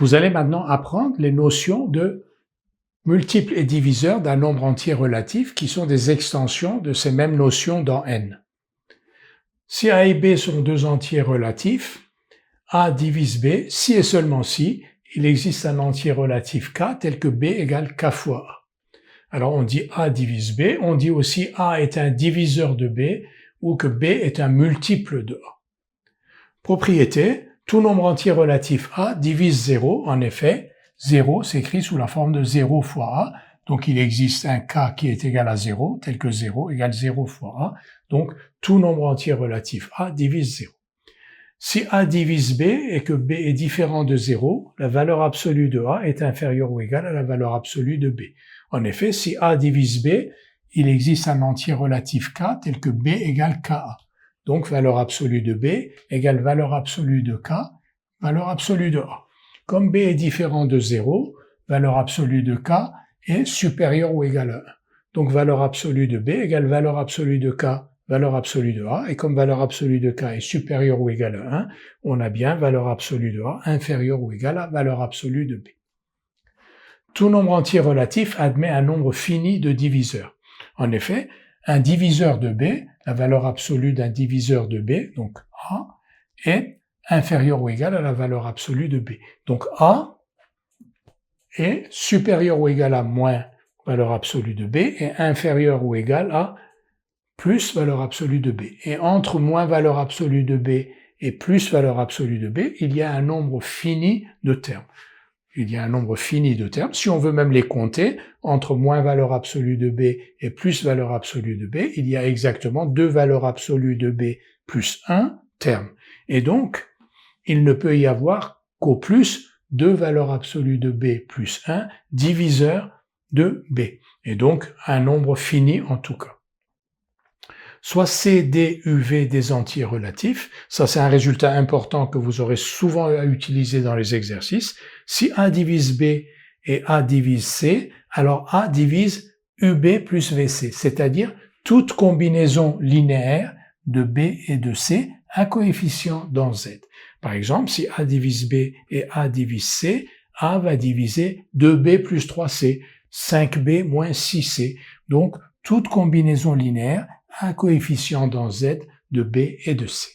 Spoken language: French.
Vous allez maintenant apprendre les notions de multiples et diviseurs d'un nombre entier relatif qui sont des extensions de ces mêmes notions dans N. Si A et B sont deux entiers relatifs, A divise B si et seulement si il existe un entier relatif K tel que B égale K fois A. Alors on dit A divise B, on dit aussi A est un diviseur de B ou que B est un multiple de A. Propriété, tout nombre entier relatif A divise 0, en effet, 0 s'écrit sous la forme de 0 fois A, donc il existe un K qui est égal à 0, tel que 0 égale 0 fois A, donc tout nombre entier relatif A divise 0. Si A divise B et que B est différent de 0, la valeur absolue de A est inférieure ou égale à la valeur absolue de B. En effet, si A divise B, il existe un entier relatif K tel que B égale KA. Donc valeur absolue de B égale valeur absolue de K, valeur absolue de A. Comme B est différent de 0, valeur absolue de K est supérieure ou égale à 1. Donc valeur absolue de B égale valeur absolue de K, valeur absolue de A, et comme valeur absolue de K est supérieure ou égale à 1, on a bien valeur absolue de A inférieure ou égale à valeur absolue de B. Tout nombre entier relatif admet un nombre fini de diviseurs. En effet, un diviseur de B, la valeur absolue d'un diviseur de B, donc A, est inférieur ou égal à la valeur absolue de B. Donc A est supérieur ou égal à moins valeur absolue de B et inférieur ou égal à plus valeur absolue de B. Et entre moins valeur absolue de B et plus valeur absolue de B, il y a un nombre fini de termes. Il y a un nombre fini de termes. Si on veut même les compter, entre moins valeur absolue de B et plus valeur absolue de B, il y a exactement 2 valeurs absolues de B plus 1 termes. Et donc, il ne peut y avoir qu'au plus 2 valeurs absolues de B plus 1 diviseur de B. Et donc, un nombre fini en tout cas. Soit C, D, U, V des entiers relatifs. Ça, c'est un résultat important que vous aurez souvent à utiliser dans les exercices. Si A divise B et A divise C, alors A divise UB plus VC, c'est-à-dire toute combinaison linéaire de B et de C à coefficient dans Z. Par exemple, si A divise B et A divise C, A va diviser 2B plus 3C, 5B moins 6C. Donc, toute combinaison linéaire à coefficient dans Z de B et de C.